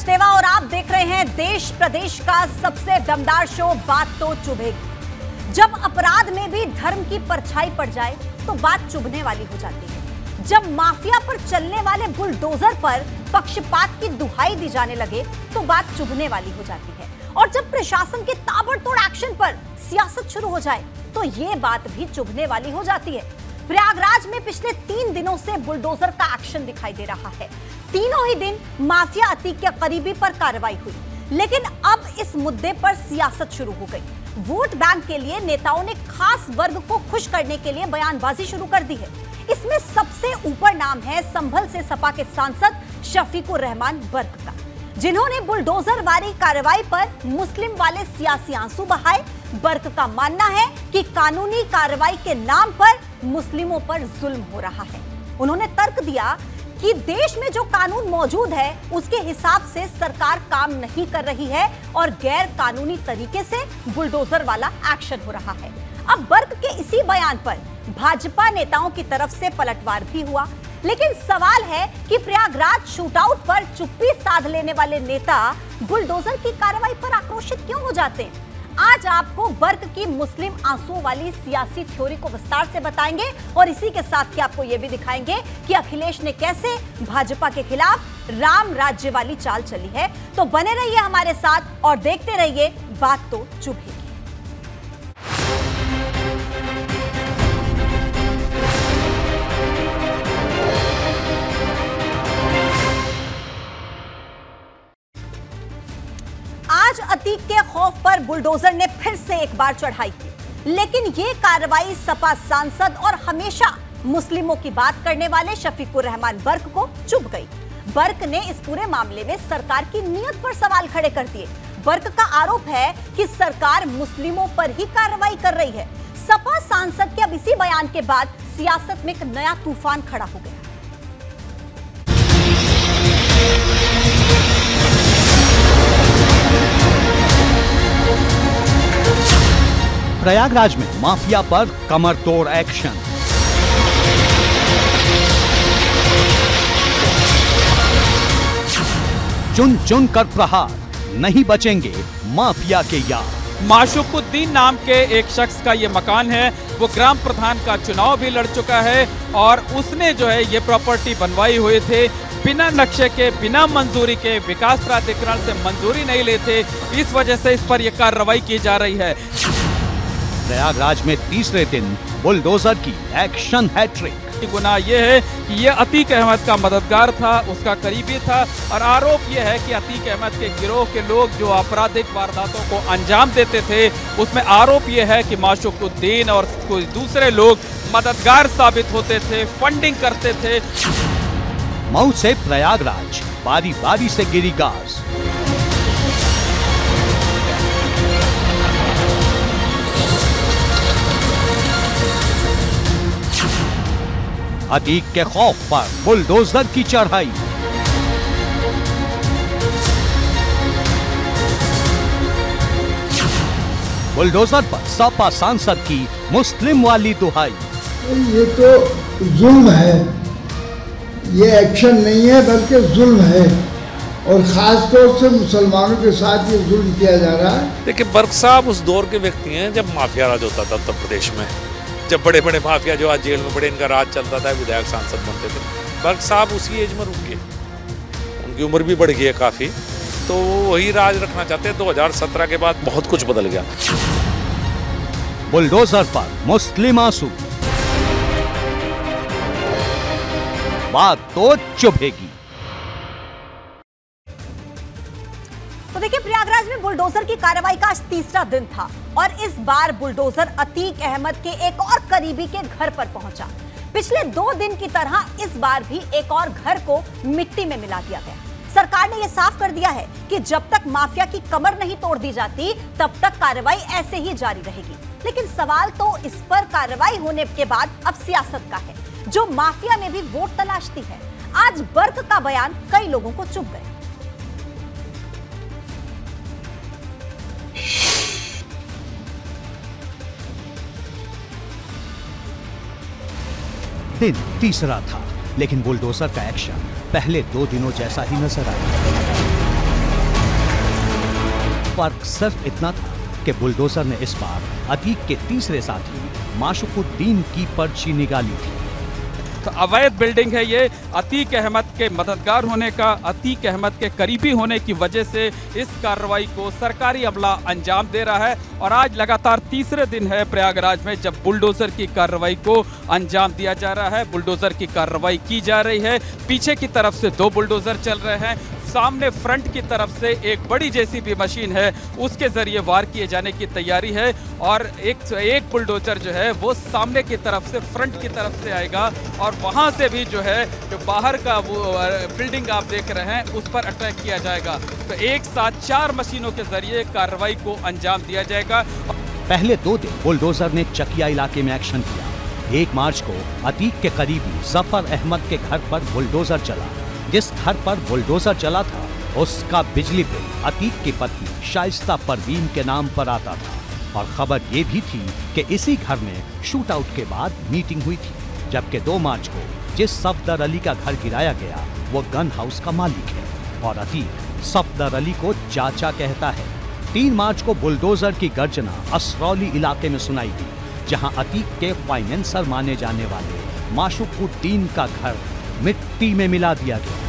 सचदेवा और आप देख रहे हैं देश प्रदेश का सबसे दमदार शो बात तो चुभेगी। जब अपराध में भी धर्म की परछाई पड़ जाए तो बात चुभने वाली हो जाती है। जब माफिया पर चलने वाले बुलडोजर पर पक्षपात की दुहाई दी जाने लगे तो बात चुभने वाली हो जाती है। और जब प्रशासन के ताबड़तोड़ एक्शन पर सियासत शुरू हो जाए तो ये बात भी चुभने वाली हो जाती है। प्रयागराज में पिछले 3 दिनों से बुलडोजर का एक्शन दिखाई दे रहा है। तीनों ही दिन माफिया अतीक के करीबी पर कार्रवाई हुई, लेकिन अब इस मुद्दे पर सियासत शुरू हो गई। वोट बैंक के लिए नेताओं ने खास वर्ग को खुश करने के लिए बयानबाजी शुरू कर दी है। इसमें सबसे ऊपर नाम है संभल से सपा के सांसद शफीकुर रहमान बर्क का, जिन्होंने बुलडोजर वाली कार्रवाई पर मुस्लिम वाले सियासी आंसू बहाए। बर्क का मानना है कि कानूनी कार्रवाई के नाम पर मुस्लिमों पर जुल्म हो रहा है। उन्होंने तर्क दिया कि देश में जो कानून मौजूद है उसके हिसाब से सरकार काम नहीं कर रही है और गैर कानूनी तरीके से बुलडोजर वाला एक्शन हो रहा है। अब बर्क के इसी बयान पर भाजपा नेताओं की तरफ से पलटवार भी हुआ, लेकिन सवाल है कि प्रयागराज शूटआउट पर चुप्पी साध लेने वाले नेता बुलडोजर की कार्रवाई पर आक्रोशित क्यों हो जाते हैं? आज आपको बर्क की मुस्लिम आंसुओं वाली सियासी थ्योरी को विस्तार से बताएंगे और इसी के साथ ही आपको यह भी दिखाएंगे कि अखिलेश ने कैसे भाजपा के खिलाफ राम राज्य वाली चाल चली है। तो बने रहिए हमारे साथ और देखते रहिए बात तो चुभेगी। आज अतीक के खौफ पर बुलडोजर ने फिर से एक बार चढ़ाई की, लेकिन ये कार्रवाई सपा सांसद और हमेशा मुस्लिमों की बात करने वाले शफीकुर रहमान बर्क को चुभ गई। बर्क ने इस पूरे मामले में सरकार की नीयत पर सवाल खड़े कर दिए। बर्क का आरोप है कि सरकार मुस्लिमों पर ही कार्रवाई कर रही है। सपा सांसद के अब इसी बयान के बाद सियासत में एक नया तूफान खड़ा हो गया। प्रयागराज में माफिया पर कमर तोड़ एक्शन। चुन चुन कर प्रहार, नहीं बचेंगे माफिया के यार। माशुकुद्दीन नाम के एक शख्स का ये मकान है। वो ग्राम प्रधान का चुनाव भी लड़ चुका है और उसने जो है ये प्रॉपर्टी बनवाई हुई थे बिना नक्शे के, बिना मंजूरी के। विकास प्राधिकरण से मंजूरी नहीं लेते, इस वजह से इस पर यह कार्रवाई की जा रही है। प्रयागराज में तीसरे दिन बुलडोजर की एक्शन हैट्रिक। गुनाह यह है कि यह अतीक अहमद का मददगार था, उसका करीबी था और आरोप यह है कि अतीक अहमद के गिरोह के लोग जो आपराधिक वारदातों को अंजाम देते थे उसमें आरोप यह है कि माशुकुद्दीन और कोई दूसरे लोग मददगार साबित होते थे, फंडिंग करते थे। मऊ से प्रयागराज बारी बारी से गिरी गाज। अतीक के खौफ पर बुलडोजर की चढ़ाई। बुलडोजर पर सपा सांसद की मुस्लिम वाली दुहाई। ये तो जुल्म है, ये एक्शन नहीं है बल्कि जुल्म है और खास तौर से मुसलमानों के साथ ये जुल्म किया जा रहा है। देखिए, बर्क साहब उस दौर के व्यक्ति हैं जब माफिया राज होता था उत्तर प्रदेश में, जब बड़े बड़े माफिया जो आज जेल में बड़े इनका राज चलता था, विधायक सांसद बनते थे। बर्क साहब उसी एज में रुक गए, उनकी उम्र भी बढ़ गई है काफ़ी, तो वही राज रखना चाहते हैं। 2017 के बाद बहुत कुछ बदल गया। बुलडोजर पर मुस्लिम आंसू, बात तो चुभेगी। तो देखिए, प्रयागराज में बुलडोजर की कार्रवाई का आज तीसरा दिन था और इस बार बुलडोजर अतीक अहमद के एक और करीबी के घर पर पहुंचा। पिछले 2 दिन की तरह इस बार भी एक और घर को मिट्टी में मिला दिया गया। सरकार ने यह साफ कर दिया है कि जब तक माफिया की कमर नहीं तोड़ दी जाती तब तक कार्रवाई ऐसे ही जारी रहेगी। लेकिन सवाल तो इस पर कार्रवाई होने के बाद अब सियासत का है, जो माफिया में भी वोट तलाशती है। आज बर्क का बयान कई लोगों को चुभ गया। दिन तीसरा था, लेकिन बुलडोजर का एक्शन पहले 2 दिनों जैसा ही नजर आया। फर्क सिर्फ इतना था कि बुलडोजर ने इस बार अतीक के तीसरे साथी माशुकुद्दीन की पर्ची निकाली थी। तो अवैध बिल्डिंग है ये। अतीक अहमद के मददगार होने का, अतीक अहमद के करीबी होने की वजह से इस कार्रवाई को सरकारी अमला अंजाम दे रहा है और आज लगातार तीसरे दिन है प्रयागराज में जब बुलडोजर की कार्रवाई को अंजाम दिया जा रहा है। बुलडोजर की कार्रवाई की जा रही है। पीछे की तरफ से 2 बुलडोजर चल रहे हैं, सामने फ्रंट की तरफ से एक बड़ी जेसीबी मशीन है, उसके जरिए वार किए जाने की तैयारी है और एक बुलडोजर जो है वो सामने की तरफ से, फ्रंट की तरफ से आएगा और वहां से भी जो है जो बाहर का वो बिल्डिंग आप देख रहे हैं उस पर अटैक किया जाएगा। तो एक साथ 4 मशीनों के जरिए कार्रवाई को अंजाम दिया जाएगा। पहले 2 दिन बुलडोजर ने चकिया इलाके में एक्शन किया। 1 मार्च को अतीक के करीबी जफर अहमद के घर पर बुलडोजर चला। जिस घर पर बुलडोजर चला था उसका बिजली बिल अतीक की पत्नी शाइस्ता परवीन के नाम पर आता था और खबर ये भी थी कि इसी घर में शूट आउट के बाद मीटिंग हुई थी। जबकि 2 मार्च को जिस सफदर अली का घर गिराया गया वो गन हाउस का मालिक है और अतीक सफदर अली को चाचा कहता है। 3 मार्च को बुलडोजर की गर्जना असरौली इलाके में सुनाई दी जहां अतीक के फाइनेंसर माने जाने वाले माशुकुद्दीन का घर मिट्टी में मिला दिया गया।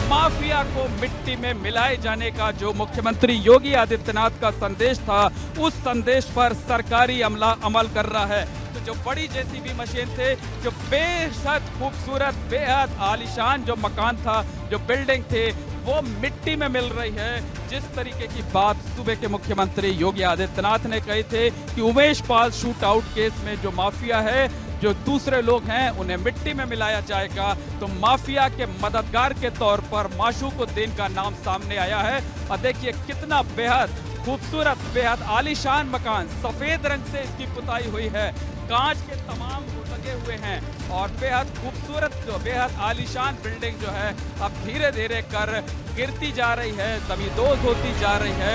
माफिया को मिट्टी में मिलाए जाने का जो मुख्यमंत्री योगी आदित्यनाथ का संदेश था उस संदेश पर सरकारी अमला अमल कर रहा है। तो जो बड़ी जेसीबी मशीन थे, जो बेहद खूबसूरत, बेहद आलीशान जो मकान था, जो बिल्डिंग थे, वो मिट्टी में मिल रही है। जिस तरीके की बात सूबे के मुख्यमंत्री योगी आदित्यनाथ ने कही थे कि Umesh Pal shoot out case में जो माफिया है, जो दूसरे लोग हैं, उन्हें मिट्टी में मिलाया जाएगा। तो माफिया के मददगार के तौर पर माशुकुद्दीन का नाम सामने आया है और देखिए कितना बेहद खूबसूरत, बेहद आलीशान मकान, सफेद रंग से इसकी पुताई हुई है, कांच के तमाम लगे हुए हैं और बेहद खूबसूरत, बेहद आलीशान बिल्डिंग जो है अब धीरे धीरे कर गिरती जा रही है, जमींदोज होती जा रही है।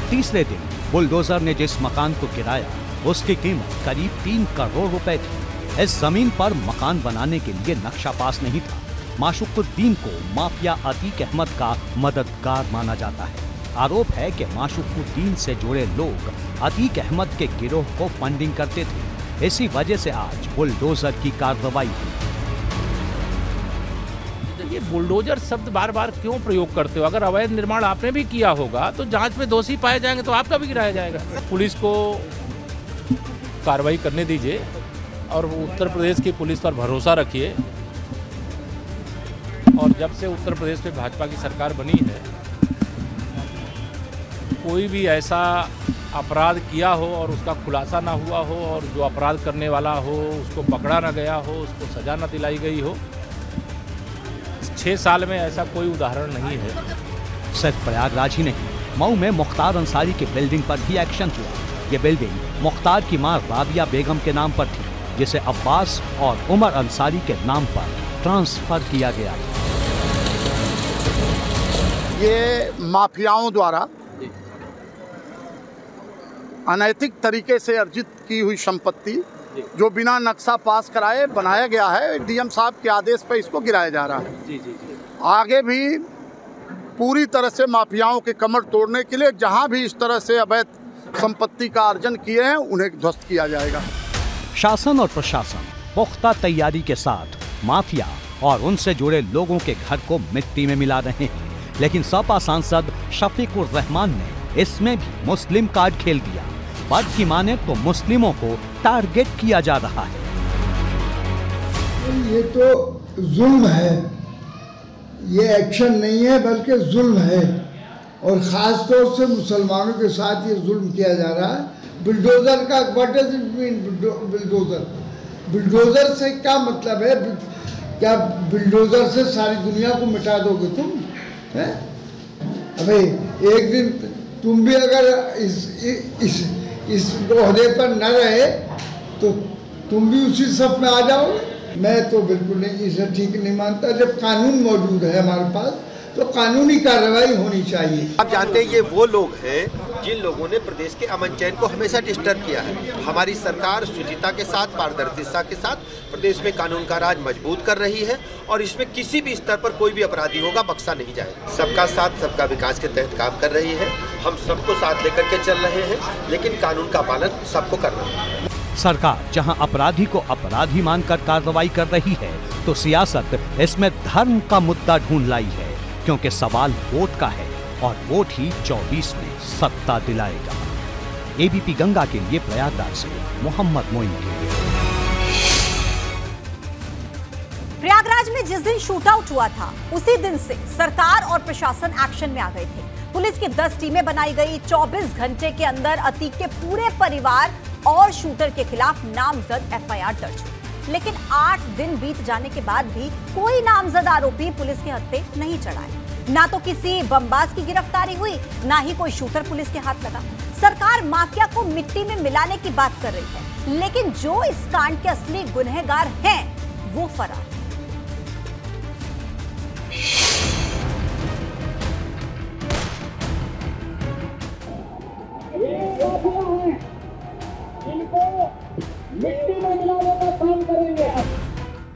तीसरे दिन बुलडोजर ने जिस मकान को गिराया उसकी कीमत करीब 3 करोड़ रुपए थी। इस जमीन पर मकान बनाने के लिए नक्शा पास नहीं था। माशुकुद्दीन को माफिया अतीक अहमद का मददगार माना जाता है। आरोप है कि माशुकुद्दीन से जुड़े लोग अतीक अहमद के गिरोह को फंडिंग करते थे। इसी वजह से आज बुलडोजर की कार्रवाई हुई। ये बुलडोजर शब्द बार बार क्यों प्रयोग करते हो? अगर अवैध निर्माण आपने भी किया होगा तो जांच में दोषी पाए जाएंगे तो आपका भी गिराया जाएगा। पुलिस को कार्रवाई करने दीजिए और उत्तर प्रदेश की पुलिस पर भरोसा रखिए। और जब से उत्तर प्रदेश में भाजपा की सरकार बनी है, कोई भी ऐसा अपराध किया हो और उसका खुलासा ना हुआ हो और जो अपराध करने वाला हो उसको पकड़ा ना गया हो, उसको सजा ना दिलाई गई हो, 6 साल में ऐसा कोई उदाहरण नहीं है। सिर्फ प्रयागराज ही नहीं, मऊ में मुख्तार अंसारी की बिल्डिंग पर भी एक्शन हुआ। ये बिल्डिंग मुख्तार की मां राबिया बेगम के नाम पर थी, जिसे अब्बास और उमर अंसारी के नाम पर ट्रांसफर किया गया। ये माफियाओं द्वारा अनैतिक तरीके से अर्जित की हुई संपत्ति जो बिना नक्शा पास कराए बनाया गया है, डीएम साहब के आदेश पर इसको गिराया जा रहा है। आगे भी पूरी तरह से माफियाओं के कमर तोड़ने के लिए जहां भी इस तरह से अवैध संपत्ति का अर्जन किए हैं उन्हें ध्वस्त किया जाएगा। शासन और प्रशासन पुख्ता तैयारी के साथ माफिया और उनसे जुड़े लोगों के घर को मिट्टी में मिला रहे हैं, लेकिन सपा सांसद शफीकुर रहमान ने इसमें भी मुस्लिम कार्ड खेल दिया। बात की माने तो मुस्लिमों को टारगेट किया जा रहा है। ये तो जुल्म है, ये एक्शन नहीं है बल्कि जुल्म है और ख़ास तौर से मुसलमानों के साथ ये जुल्म किया जा रहा है। बुलडोज़र का what does it mean? Bulldozer, bulldozer से क्या मतलब है? क्या बुलडोज़र से सारी दुनिया को मिटा दोगे तुम? हैं? अबे एक दिन तुम भी अगर इस ओहदे पर न रहे तो तुम भी उसी सफ में आ जाओगे। मैं तो बिल्कुल नहीं, इसे ठीक नहीं मानता। जब कानून मौजूद है हमारे पास, तो कानूनी कार्रवाई होनी चाहिए। आप जानते हैं ये वो लोग हैं जिन लोगों ने प्रदेश के अमन चैन को हमेशा डिस्टर्ब किया है। हमारी सरकार शुचिता के साथ, पारदर्शिता के साथ प्रदेश में कानून का राज मजबूत कर रही है और इसमें किसी भी स्तर पर कोई भी अपराधी होगा बख्शा नहीं जाएगा। सबका साथ सबका विकास के तहत काम कर रही है। हम सबको साथ लेकर के चल रहे हैं, लेकिन कानून का पालन सबको करना है। सरकार जहां अपराधी को अपराधी मानकर कार्रवाई कर रही है, तो सियासत इसमें धर्म का मुद्दा ढूंढ लाई है, क्योंकि सवाल वोट का है और वोट ही 24 में सत्ता दिलाएगा। एबीपी गंगा के लिए प्रयागराज से मोहम्मद मोइन के लिए। प्रयागराज में जिस दिन शूट आउट हुआ था, उसी दिन से सरकार और प्रशासन एक्शन में आ गए थे। पुलिस की 10 टीमें बनाई गई। 24 घंटे के अंदर अतीक के पूरे परिवार और शूटर के खिलाफ नामजद एफआईआर दर्ज हुई। लेकिन 8 दिन बीत जाने के बाद भी कोई नामजद आरोपी पुलिस के हत्थे नहीं चढ़ाए। ना तो किसी बमबाज की गिरफ्तारी हुई, ना ही कोई शूटर पुलिस के हाथ लगा। सरकार माफिया को मिट्टी में मिलाने की बात कर रही है, लेकिन जो इस कांड के असली गुनहगार हैं, वो फरार।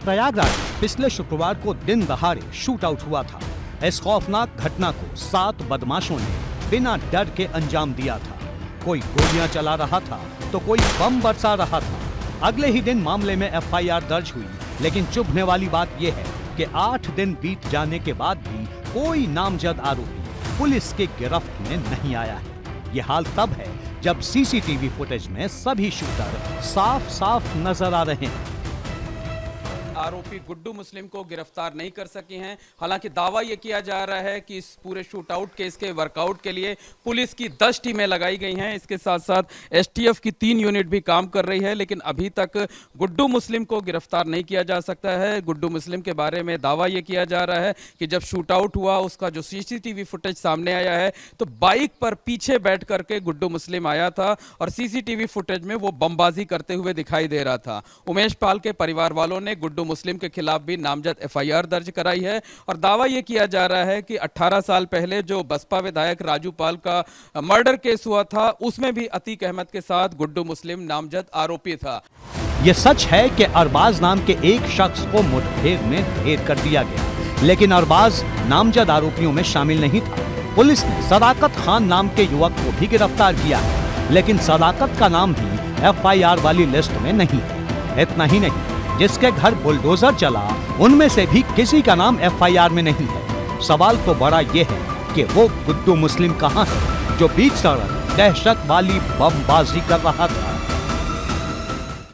प्रयागराज में पिछले शुक्रवार को दिन दहाड़े शूट आउट हुआ था। इस खौफनाक घटना को 7 बदमाशों ने बिना डर के अंजाम दिया था। कोई गोलियां चला रहा था तो कोई बम बरसा रहा था। अगले ही दिन मामले में एफआईआर दर्ज हुई, लेकिन चुभने वाली बात यह है कि 8 दिन बीत जाने के बाद भी कोई नामजद आरोपी पुलिस के गिरफ्त में नहीं आया है। ये हाल तब है जब सीसीटीवी फुटेज में सभी शूटर साफ साफ नजर आ रहे हैं। आरोपी गुड्डू मुस्लिम को गिरफ्तार नहीं कर सके हैं। हालांकि दावा यह किया जा रहा है कि इस पूरे शूटआउट केस के वर्कआउट के लिए पुलिस की 10 टीमें लगाई गई हैं। इसके साथ साथ एसटीएफ की 3 यूनिट भी काम कर रही है, लेकिन अभी तक गुड्डू मुस्लिम को गिरफ्तार नहीं किया जा सकता है। गुड्डू मुस्लिम के बारे में दावा यह किया जा रहा है कि जब शूटआउट हुआ, उसका जो सीसीटीवी फुटेज सामने आया है, तो बाइक पर पीछे बैठ करके गुड्डू मुस्लिम आया था और सीसीटीवी फुटेज में वो बमबाजी करते हुए दिखाई दे रहा था। उमेश पाल के परिवार वालों ने गुड्डू मुस्लिम के खिलाफ भी नामजद एफआईआर दर्ज कराई है और दावा यह किया जा रहा है कि 18 साल पहले जो बसपा विधायक राजू पाल का मर्डर केस हुआ था, उसमें भी अतीक अहमद के साथ गुड्डू मुस्लिम नामजद आरोपी था। यह सच है कि अरबाज नाम के एक शख्स को मुठभेड़ में ढेर कर दिया गया, लेकिन अरबाज नामजद आरोपियों में शामिल नहीं था। पुलिस ने सदाकत खान नाम के युवक को भी गिरफ्तार किया है, लेकिन सदाकत का नाम भी एफआईआर वाली लिस्ट में नहीं है। इतना ही नहीं, जिसके घर बुलडोजर चला, उनमें से भी किसी का नाम एफआईआर में नहीं है। सवाल तो बड़ा ये है कि वो गुड्डू मुस्लिम कहां है जो बीच सड़क दहशत वाली बमबाजी कर रहा था।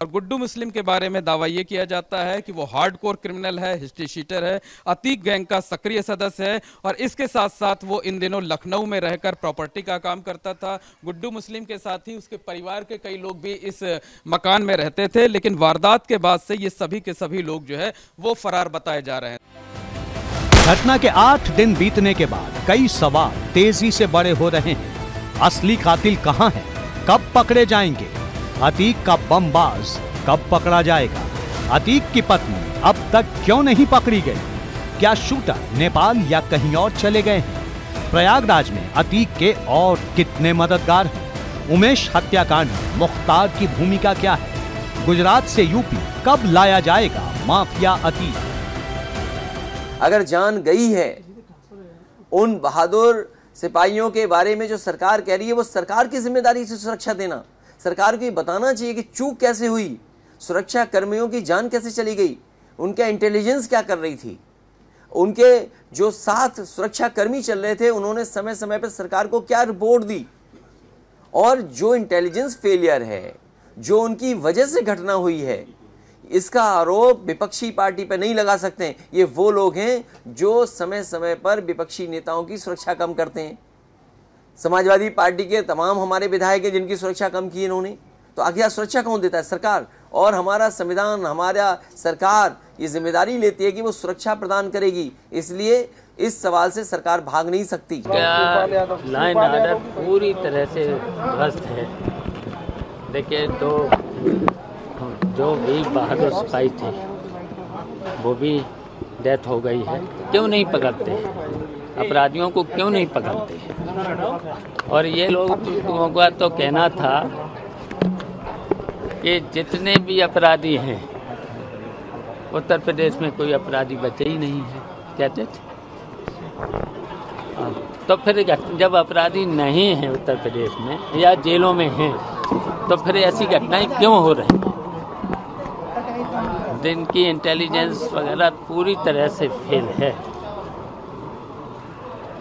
और गुड्डू मुस्लिम के बारे में दावा यह किया जाता है कि वो हार्डकोर क्रिमिनल है, हिस्ट्री शीटर है, अतीक गैंग का सक्रिय सदस्य है और इसके साथ साथ वो इन दिनों लखनऊ में रहकर प्रॉपर्टी का काम करता था। गुड्डू मुस्लिम के साथ ही उसके परिवार के कई लोग भी इस मकान में रहते थे, लेकिन वारदात के बाद से ये सभी के सभी लोग जो है वो फरार बताए जा रहे हैं। घटना के 8 दिन बीतने के बाद कई सवाल तेजी से बड़े हो रहे हैं। असली कातिल कहां है? कब पकड़े जाएंगे? अतीक का बमबाज कब पकड़ा जाएगा? अतीक की पत्नी अब तक क्यों नहीं पकड़ी गई? क्या शूटर नेपाल या कहीं और चले गए हैं? प्रयागराज में अतीक के और कितने मददगार हैं? उमेश हत्याकांड में मुख्तार की भूमिका क्या है? गुजरात से यूपी कब लाया जाएगा माफिया अतीक? अगर जान गई है उन बहादुर सिपाहियों के बारे में जो सरकार कह रही है, वो सरकार की जिम्मेदारी से सुरक्षा देना। सरकार को ये बताना चाहिए कि चूक कैसे हुई, सुरक्षा कर्मियों की जान कैसे चली गई, उनका इंटेलिजेंस क्या कर रही थी, उनके जो साथ सुरक्षा कर्मी चल रहे थे उन्होंने समय समय पर सरकार को क्या रिपोर्ट दी। और जो इंटेलिजेंस फेलियर है, जो उनकी वजह से घटना हुई है, इसका आरोप विपक्षी पार्टी पर नहीं लगा सकते। ये वो लोग हैं जो समय समय पर विपक्षी नेताओं की सुरक्षा कम करते हैं। समाजवादी पार्टी के तमाम हमारे विधायक हैं जिनकी सुरक्षा कम की इन्होंने, तो आखिर सुरक्षा कौन देता है? सरकार। और हमारा संविधान, हमारा सरकार ये जिम्मेदारी लेती है कि वो सुरक्षा प्रदान करेगी, इसलिए इस सवाल से सरकार भाग नहीं सकती। क्या लाइन ऑर्डर पूरी तरह से ध्वस्त है। देखिए, जो वीर बहादुर सिपाही थे वो भी डेथ हो गई है। क्यों नहीं पकड़ते? अपराधियों को क्यों नहीं पकड़ते। और ये लोगों का तो कहना था कि जितने भी अपराधी हैं उत्तर प्रदेश में कोई अपराधी बचे ही नहीं है, कहते थे। तो फिर जब अपराधी नहीं हैं उत्तर प्रदेश में या जेलों में हैं, तो फिर ऐसी घटनाएं क्यों हो रही हैं? दिन की इंटेलिजेंस वगैरह पूरी तरह से फेल है।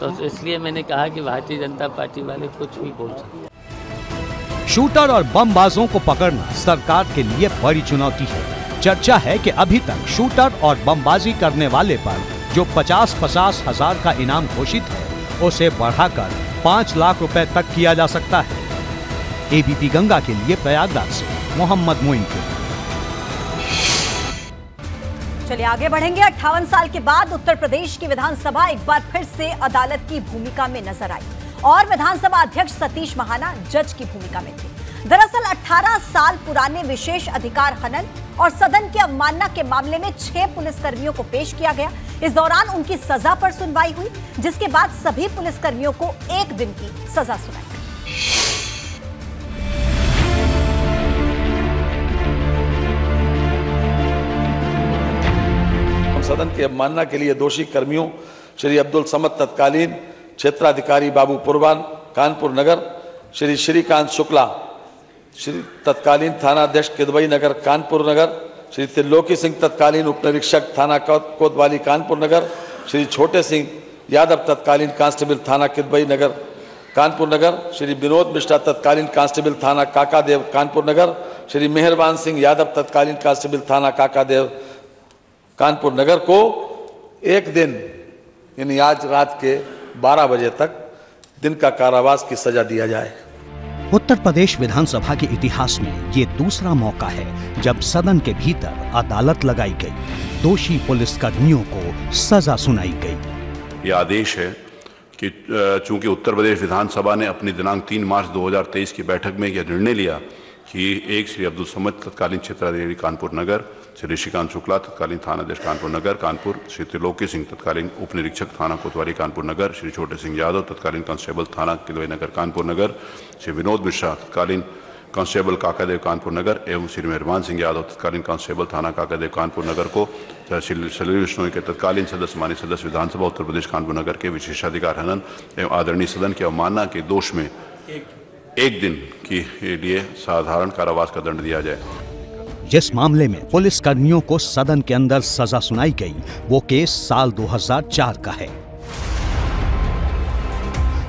तो इसलिए मैंने कहा कि भारतीय जनता पार्टी वाले कुछ भी बोल सकते हैं। शूटर और बमबाजों को पकड़ना सरकार के लिए बड़ी चुनौती है। चर्चा है कि अभी तक शूटर और बमबाजी करने वाले पर जो 50-50 हजार का इनाम घोषित है, उसे बढ़ाकर 5 लाख रुपए तक किया जा सकता है। एबीपी गंगा के लिए प्रयागराज से मोहम्मद मोइन के। चलिए आगे बढ़ेंगे। 58 साल के बाद उत्तर प्रदेश की विधानसभा एक बार फिर से अदालत की भूमिका में नजर आई और विधानसभा अध्यक्ष सतीश महाना जज की भूमिका में थे। दरअसल 18 साल पुराने विशेष अधिकार हनन और सदन की अवमानना के मामले में 6 पुलिसकर्मियों को पेश किया गया। इस दौरान उनकी सजा पर सुनवाई हुई, जिसके बाद सभी पुलिसकर्मियों को 1 दिन की सजा सुनाई। सदन की अवमानना के लिए दोषी कर्मियों श्री अब्दुल समद तत्कालीन क्षेत्राधिकारी बाबू पुरवान कानपुर नगर, श्री श्रीकांत शुक्ला श्री तत्कालीन थानाध्यक्ष किदवई नगर कानपुर नगर, श्री त्रिलोकी सिंह तत्कालीन उप निरीक्षक थाना कोतवाली कानपुर नगर, श्री छोटे सिंह यादव तत्कालीन कांस्टेबल थाना किदवई नगर कानपुर नगर, श्री विनोद मिश्रा तत्कालीन कांस्टेबल थाना काकादेव कानपुर नगर, श्री मेहरबान सिंह यादव तत्कालीन कांस्टेबल थाना काकादेव कानपुर नगर को 1 दिन यानी आज रात के 12 बजे तक दिन का कारावास की सजा दिया जाए। उत्तर प्रदेश विधानसभा के इतिहास में ये दूसरा मौका है जब सदन के भीतर अदालत लगाई गई, दोषी पुलिसकर्मियों को सजा सुनाई गई। ये आदेश है कि चूंकि उत्तर प्रदेश विधानसभा ने अपनी दिनांक 3 मार्च 2023 की बैठक में यह निर्णय लिया कि एक श्री अब्दुल समद तत्कालीन क्षेत्राधिकारी कानपुर नगर, श्री श्रीकांत शुक्ला तत्कालीन थानाध्यक्ष कानपुर नगर कानपुर, श्री त्रिलोकी सिंह तत्कालीन उप निरीक्षक थाना कोतवाली कानपुर नगर, श्री छोटे सिंह यादव तत्कालीन कांस्टेबल थाना किदवई नगर कानपुर नगर, श्री विनोद मिश्रा तत्कालीन कांस्टेबल काकादेव कानपुर नगर एवं श्री मेहरबान सिंह यादव तत्कालीन कांस्टेबल थाना काकादेव कानपुर नगर को श्री सलील बिश्नोई के तत्कालीन सदस्य माननीय सदस्य विधानसभा उत्तर प्रदेश कानपुर नगर के विशेषाधिकार हनन एवं आदरणीय सदन की अवमानना के दोष में 1 दिन के लिए साधारण कारावास का दंड दिया जाए। जिस मामले में पुलिस कर्मियों को सदन के अंदर सजा सुनाई गई, वो केस साल 2004 का है।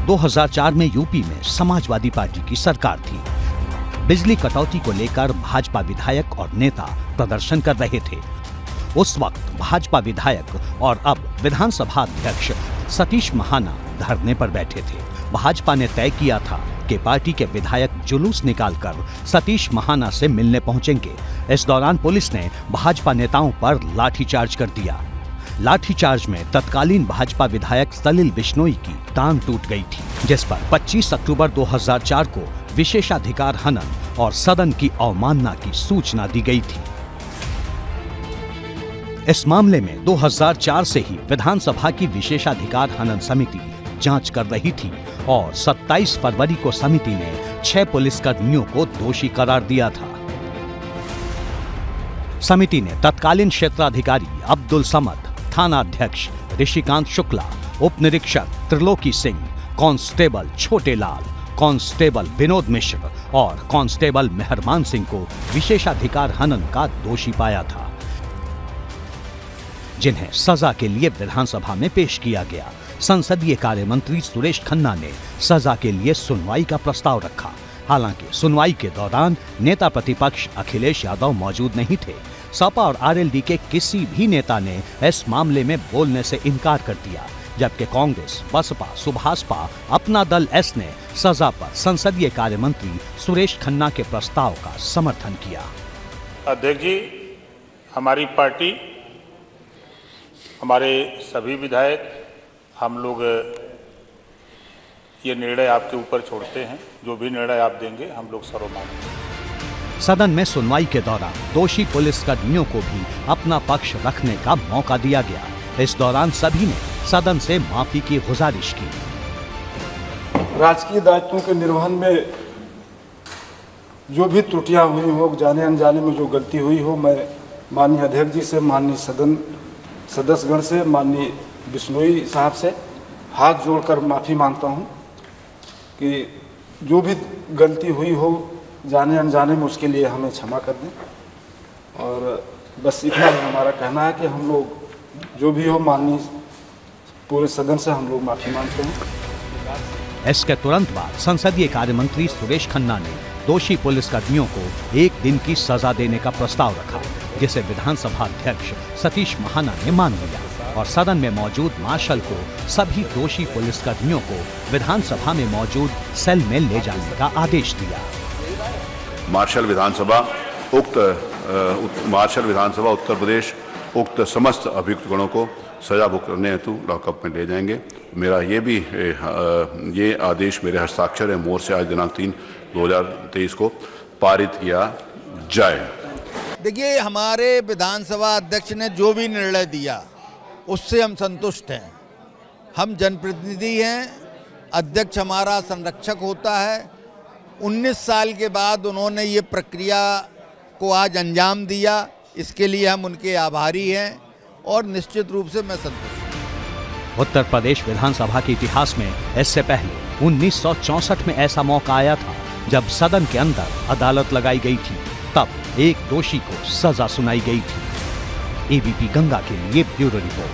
2004 में यूपी में समाजवादी पार्टी की सरकार थी। बिजली कटौती को लेकर भाजपा विधायक और नेता प्रदर्शन कर रहे थे। उस वक्त भाजपा विधायक और अब विधानसभा अध्यक्ष सतीश महाना धरने पर बैठे थे। भाजपा ने तय किया था कि पार्टी के विधायक जुलूस निकालकर सतीश महाना से मिलने पहुंचेंगे। इस दौरान पुलिस ने भाजपा नेताओं पर लाठीचार्ज कर दिया। लाठीचार्ज में तत्कालीन भाजपा विधायक सलील बिश्नोई की टांग टूट गई थी, जिस पर 25 अक्टूबर 2004 को विशेषाधिकार हनन और सदन की अवमानना की सूचना दी गई थी। इस मामले में 2004 से ही विधानसभा की विशेषाधिकार हनन समिति जांच कर रही थी और 27 फरवरी को समिति ने 6 पुलिसकर्मियों को दोषी करार दिया था। समिति ने तत्कालीन क्षेत्राधिकारी अब्दुल समद, थानाध्यक्ष ऋषिकांत शुक्ला, उप निरीक्षक त्रिलोकी सिंह, कांस्टेबल छोटे लाल, कांस्टेबल विनोद मिश्र और कांस्टेबल मेहरबान सिंह को विशेषाधिकार हनन का दोषी पाया था, जिन्हें सजा के लिए विधानसभा में पेश किया गया। संसदीय कार्य मंत्री सुरेश खन्ना ने सजा के लिए सुनवाई का प्रस्ताव रखा। हालांकि सुनवाई के दौरान नेता प्रतिपक्ष अखिलेश यादव मौजूद नहीं थे। सपा और आरएलडी के किसी भी नेता ने इस मामले में बोलने से इनकार कर दिया, जबकि कांग्रेस, बसपा, सुभाषपा, अपना दल एस ने सजा पर संसदीय कार्य मंत्री सुरेश खन्ना के प्रस्ताव का समर्थन किया। अध्यक्ष जी, हमारी पार्टी, हमारे सभी विधायक, हम लोग ये निर्णय आपके ऊपर छोड़ते हैं। जो भी निर्णय आप देंगे हम लोग सर्वमान्य। सदन में सुनवाई के दौरान दोषी पुलिसकर्मियों को भी अपना पक्ष रखने का मौका दिया गया। इस दौरान सभी ने सदन से माफी की गुजारिश की। राजकीय दायित्वों के निर्वहन में जो भी त्रुटियां हुई हो, जाने अनजाने में जो गलती हुई हो, मैं माननीय अध्यक्ष जी से, माननीय सदन सदस्यगण से, माननीय बिश्नोई साहब से हाथ जोड़कर माफ़ी मांगता हूं कि जो भी गलती हुई हो जाने अनजाने में, उसके लिए हमें क्षमा कर दें। और बस इतना ही हमारा कहना है कि हम लोग जो भी हो, माननीय पूरे सदन से हम लोग माफ़ी मांगते हैं। इसके तुरंत बाद संसदीय कार्य मंत्री सुरेश खन्ना ने दोषी पुलिसकर्मियों को 1 दिन की सजा देने का प्रस्ताव रखा, जिसे विधानसभा अध्यक्ष सतीश महाना ने मान लिया और सदन में मौजूद मार्शल को सभी दोषी पुलिसकर्मियों को विधानसभा में मौजूद सेल में ले जाने का आदेश दिया। मार्शल विधानसभा उत्तर प्रदेश उक्त समस्त अभियुक्त गणों को सजा भुगतने हेतु लॉकअप में ले जाएंगे। मेरा ये आदेश मेरे हस्ताक्षर है मोहर से आज दिनांक 3/2023 को पारित किया जाए। देखिए, हमारे विधानसभा अध्यक्ष ने जो भी निर्णय दिया उससे हम संतुष्ट हैं। हम जनप्रतिनिधि हैं, अध्यक्ष हमारा संरक्षक होता है। 19 साल के बाद उन्होंने ये प्रक्रिया को आज अंजाम दिया, इसके लिए हम उनके आभारी हैं और निश्चित रूप से मैं संतुष्ट हूं। उत्तर प्रदेश विधानसभा के इतिहास में इससे पहले 1964 में ऐसा मौका आया था जब सदन के अंदर अदालत लगाई गई थी, तब एक दोषी को सजा सुनाई गई थी। एबीपी गंगा के लिए ब्यूरो रिपोर्ट।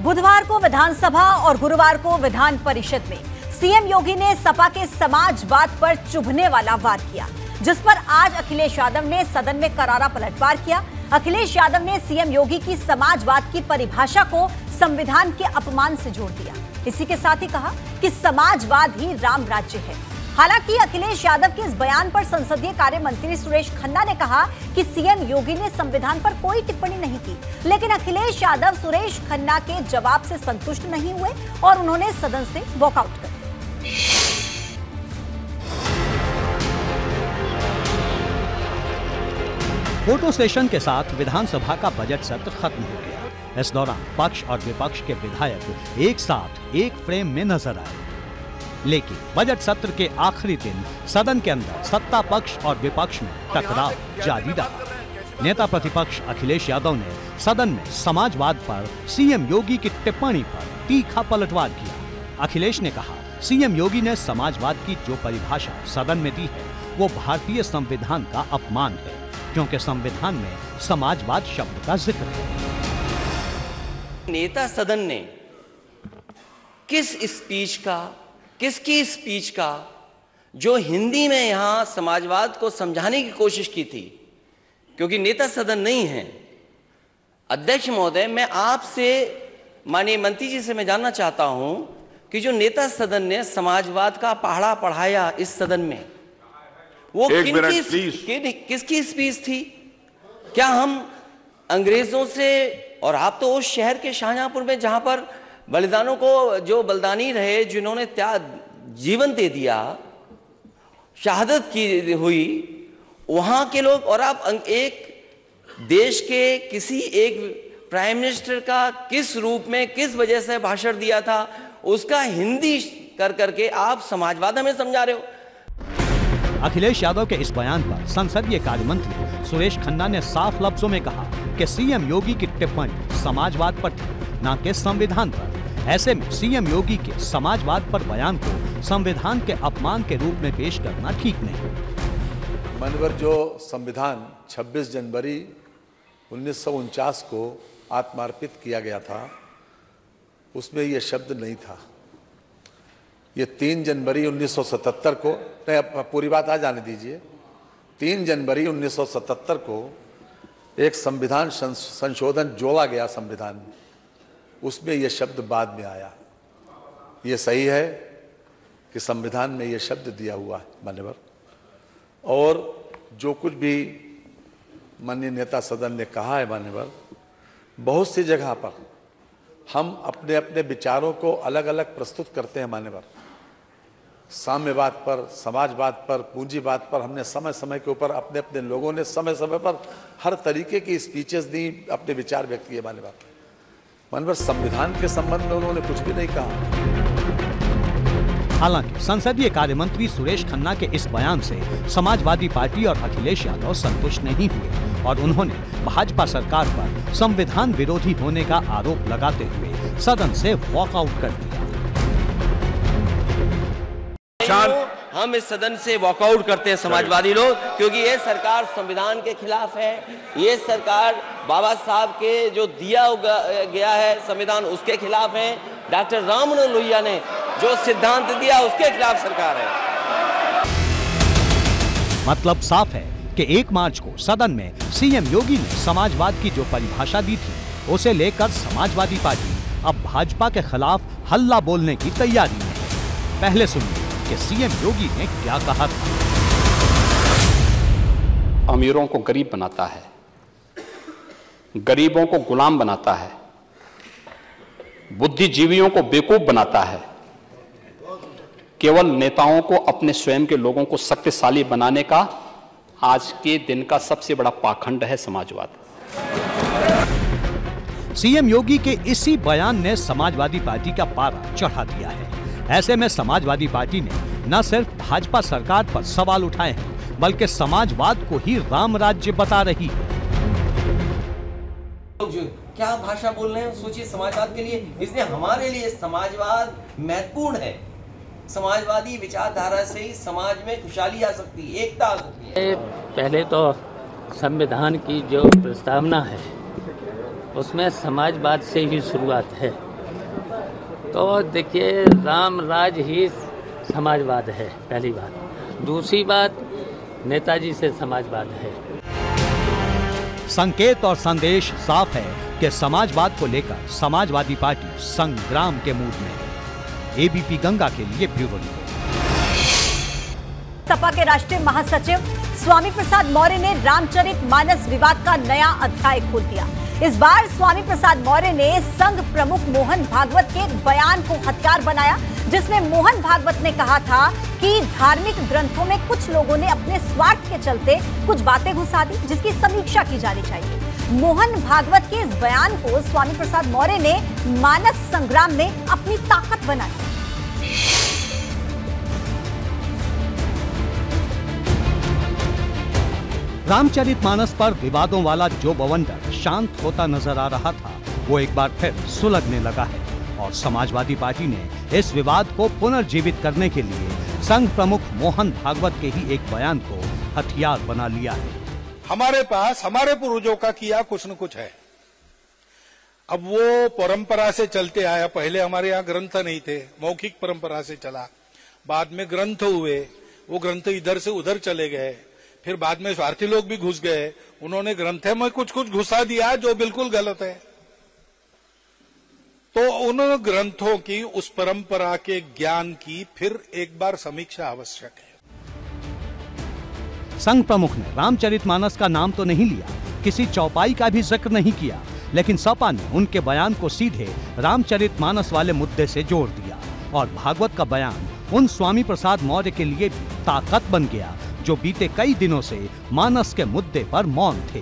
बुधवार को विधानसभा और गुरुवार को विधान परिषद में सीएम योगी ने सपा के समाजवाद पर चुभने वाला वार किया, जिस पर आज अखिलेश यादव ने सदन में करारा पलटवार किया। अखिलेश यादव ने सीएम योगी की समाजवाद की परिभाषा को संविधान के अपमान से जोड़ दिया। इसी के साथ ही कहा कि समाजवाद ही राम राज्य है। हालांकि अखिलेश यादव के इस बयान पर संसदीय कार्य मंत्री सुरेश खन्ना ने कहा कि सीएम योगी ने संविधान पर कोई टिप्पणी नहीं की, लेकिन अखिलेश यादव सुरेश खन्ना के जवाब से संतुष्ट नहीं हुए और उन्होंने सदन से वॉकआउट कर दिया। फोटो सेशन के साथ विधानसभा का बजट सत्र खत्म हो गया। इस दौरान पक्ष और विपक्ष के विधायक एक साथ एक फ्रेम में नजर आए, लेकिन बजट सत्र के आखिरी दिन सदन के अंदर सत्ता पक्ष और विपक्ष में टकराव जारी रहा। नेता प्रतिपक्ष अखिलेश यादव ने सदन में समाजवाद पर सीएम योगी की टिप्पणी पर तीखा पलटवार किया। अखिलेश ने कहा, सीएम योगी ने समाजवाद की जो परिभाषा सदन में दी है वो भारतीय संविधान का अपमान है, क्योंकि संविधान में समाजवाद शब्द का जिक्र है। नेता सदन ने किसकी स्पीच का जो हिंदी में यहां समाजवाद को समझाने की कोशिश की थी, क्योंकि नेता सदन नहीं है। अध्यक्ष महोदय, मैं आपसे माननीय मंत्री जी से मैं जानना चाहता हूं कि जो नेता सदन ने समाजवाद का पहाड़ा पढ़ाया इस सदन में, वो किसकी स्पीच थी? क्या हम अंग्रेजों से, और आप तो उस शहर के शाहजहांपुर में जहां पर बलिदानों को जो बलिदानी रहे, जिन्होंने जीवन दे दिया, शहादत की हुई, वहां के लोग, और आप एक देश के किसी एक प्राइम मिनिस्टर का किस रूप में किस वजह से भाषण दिया था, उसका हिंदी कर करके आप समाजवाद हमें समझा रहे हो। अखिलेश यादव के इस बयान पर संसदीय कार्य मंत्री सुरेश खन्ना ने साफ लफ्जों में कहा कि सीएम योगी की टिप्पणी समाजवाद पर थी, न कि संविधान पर। ऐसे में सीएम योगी के समाजवाद पर बयान को संविधान के अपमान के रूप में पेश करना ठीक नहीं। मानवर, जो संविधान 26 जनवरी 1949 को आत्मार्पित किया गया था, उसमें यह शब्द नहीं था। ये 3 जनवरी 1977 को, नहीं, पूरी बात आ जाने दीजिए। 3 जनवरी 1977 को एक संविधान संशोधन जोड़ा गया संविधान में, उसमें यह शब्द बाद में आया। ये सही है कि संविधान में यह शब्द दिया हुआ है मान्यवर, और जो कुछ भी माननीय नेता सदन ने कहा है मान्यवर, बहुत सी जगह पर हम अपने अपने विचारों को अलग अलग प्रस्तुत करते हैं मान्यवर। साम्यवाद पर, समाजवाद पर, पूंजीवाद पर हमने समय समय के ऊपर अपने अपने लोगों ने समय समय पर हर तरीके की स्पीचेस दी, अपने विचार व्यक्त किए। मन पर संविधान के संबंध में उन्होंने कुछ भी नहीं कहा। हालांकि संसदीय कार्य मंत्री सुरेश खन्ना के इस बयान से समाजवादी पार्टी और अखिलेश यादव संतुष्ट नहीं हुए और उन्होंने भाजपा सरकार पर संविधान विरोधी होने का आरोप लगाते हुए सदन से वॉकआउट कर दिया। हम इस सदन से वॉकआउट करते हैं समाजवादी लोग, क्योंकि ये सरकार संविधान के खिलाफ है। ये सरकार बाबा साहब के जो दिया गया है संविधान उसके खिलाफ है। डॉक्टर राम मनोहर लोहिया ने जो सिद्धांत दिया उसके खिलाफ सरकार है। मतलब साफ है कि 1 मार्च को सदन में सीएम योगी ने समाजवाद की जो परिभाषा दी थी उसे लेकर समाजवादी पार्टी अब भाजपा के खिलाफ हल्ला बोलने की तैयारी में है। पहले सुनिए कि सीएम योगी ने क्या कहा था। अमीरों को गरीब बनाता है, गरीबों को गुलाम बनाता है, बुद्धिजीवियों को बेवकूफ बनाता है, केवल नेताओं को अपने स्वयं के लोगों को शक्तिशाली बनाने का आज के दिन का सबसे बड़ा पाखंड है समाजवाद। सीएम योगी के इसी बयान ने समाजवादी पार्टी का पारा चढ़ा दिया है। ऐसे में समाजवादी पार्टी ने न सिर्फ भाजपा सरकार पर सवाल उठाए हैं बल्कि समाजवाद को ही राम राज्य बता रही है। क्या भाषा बोल रहे हैं सोचिए समाजवाद के लिए। इसलिए हमारे लिए समाजवाद महत्वपूर्ण है। समाजवादी विचारधारा से ही समाज में खुशहाली आ सकती है, एकता आ सकती है। पहले तो संविधान की जो प्रस्तावना है उसमें समाजवाद से ही शुरुआत है। तो देखिए राम राज ही समाजवाद है, पहली बात। दूसरी बात नेताजी से समाजवाद है। संकेत और संदेश साफ है कि समाजवाद को लेकर समाजवादी पार्टी संग्राम के मूड में है। एबीपी गंगा के लिए ब्यूरो रिपोर्ट। सपा के राष्ट्रीय महासचिव स्वामी प्रसाद मौर्य ने रामचरितमानस विवाद का नया अध्याय खोल दिया। इस बार स्वामी प्रसाद मौर्य ने संघ प्रमुख मोहन भागवत के एक बयान को हथियार बनाया, जिसमें मोहन भागवत ने कहा था कि धार्मिक ग्रंथों में कुछ लोगों ने अपने स्वार्थ के चलते कुछ बातें घुसा दी, जिसकी समीक्षा की जानी चाहिए। मोहन भागवत के इस बयान को स्वामी प्रसाद मौर्य ने मानस संग्राम में अपनी ताकत बनाई। रामचरितमानस पर विवादों वाला जो बवंडर शांत होता नजर आ रहा था वो एक बार फिर सुलगने लगा है और समाजवादी पार्टी ने इस विवाद को पुनर्जीवित करने के लिए संघ प्रमुख मोहन भागवत के ही एक बयान को हथियार बना लिया है। हमारे पास हमारे पूर्वजों का किया कुछ न कुछ है। अब वो परंपरा से चलते आया। पहले हमारे यहाँ ग्रंथ नहीं थे, मौखिक परंपरा से चला। बाद में ग्रंथ हुए, वो ग्रंथ इधर से उधर चले गए। फिर बाद में स्वार्थी लोग भी घुस गए, उन्होंने ग्रंथ में कुछ घुसा दिया जो बिल्कुल गलत है। तो उन ग्रंथों की, उस परंपरा के ज्ञान की फिर एक बार समीक्षा आवश्यक है। संघ प्रमुख ने रामचरितमानस का नाम तो नहीं लिया, किसी चौपाई का भी जिक्र नहीं किया, लेकिन सपा ने उनके बयान को सीधे रामचरितमानस वाले मुद्दे से जोड़ दिया और भागवत का बयान उन स्वामी प्रसाद मौर्य के लिए भी ताकत बन गया जो बीते कई दिनों से मानस के मुद्दे पर मौन थे।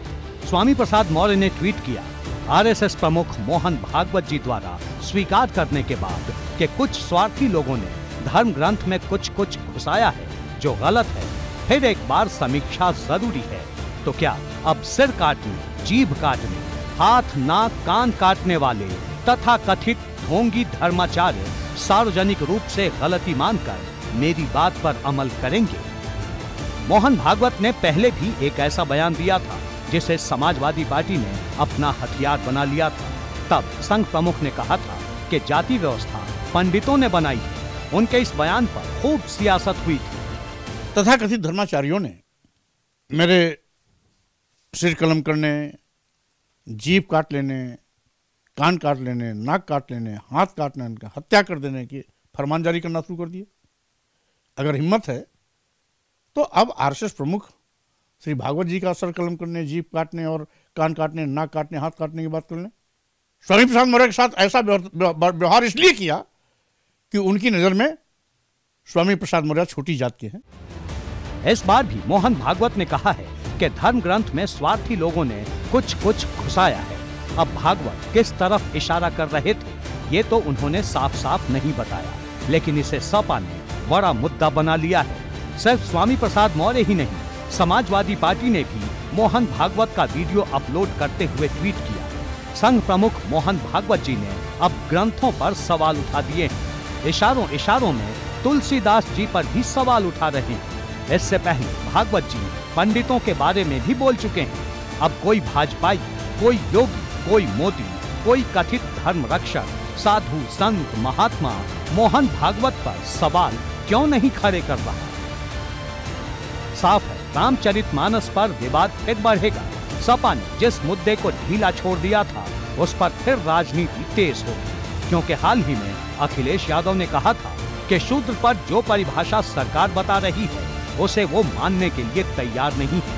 स्वामी प्रसाद मौर्य ने ट्वीट किया, आरएसएस प्रमुख मोहन भागवत जी द्वारा स्वीकार करने के बाद कि कुछ स्वार्थी लोगों ने धर्म ग्रंथ में कुछ घुसाया है जो गलत है, फिर एक बार समीक्षा जरूरी है। तो क्या अब सिर काटने, जीभ काटने, हाथ नाक कान काटने वाले तथा कथित ढोंगी धर्माचार्य सार्वजनिक रूप से गलती मानकर मेरी बात पर अमल करेंगे? मोहन भागवत ने पहले भी एक ऐसा बयान दिया था जिसे समाजवादी पार्टी ने अपना हथियार बना लिया था। तब संघ प्रमुख ने कहा था कि जाति व्यवस्था पंडितों ने बनाई है। उनके इस बयान पर खूब सियासत हुई थी। तथाकथित धर्माचार्यों ने मेरे सिर कलम करने, जीभ काट लेने, कान काट लेने, नाक काट लेने, हाथ काटने, उनका हत्या कर देने की फरमान जारी करना शुरू कर दिए। अगर हिम्मत है तो अब आरएसएस प्रमुख श्री भागवत जी का सर कलम करने, जीभ काटने और कान काटने, नाक काटने, हाथ काटने की बात कर लें। स्वामी प्रसाद मौर्य के साथ ऐसा व्यवहार इसलिए किया कि उनकी नज़र में स्वामी प्रसाद मौर्य छोटी जात के हैं। इस बार भी मोहन भागवत ने कहा है कि धर्म ग्रंथ में स्वार्थी लोगों ने कुछ घुसाया है। अब भागवत किस तरफ इशारा कर रहे थे ये तो उन्होंने साफ साफ नहीं बताया, लेकिन इसे सपा ने बड़ा मुद्दा बना लिया है। सिर्फ स्वामी प्रसाद मौर्य ही नहीं, समाजवादी पार्टी ने भी मोहन भागवत का वीडियो अपलोड करते हुए ट्वीट किया। संघ प्रमुख मोहन भागवत जी ने अब ग्रंथों पर सवाल उठा दिए हैं। इशारों में तुलसीदास जी पर भी सवाल उठा रहे हैं। इससे पहले भागवत जी पंडितों के बारे में भी बोल चुके हैं। अब कोई भाजपाई, कोई योगी, कोई मोदी, कोई कथित धर्म रक्षक, साधु, संत, महात्मा मोहन भागवत पर सवाल क्यों नहीं खड़े कर रहा? साफ है, रामचरितमानस पर विवाद फिर बढ़ेगा। सपा ने जिस मुद्दे को ढीला छोड़ दिया था उस पर फिर राजनीति तेज होगी, क्योंकि हाल ही में अखिलेश यादव ने कहा था कि शूद्र पर जो परिभाषा सरकार बता रही है उसे वो मानने के लिए तैयार नहीं है।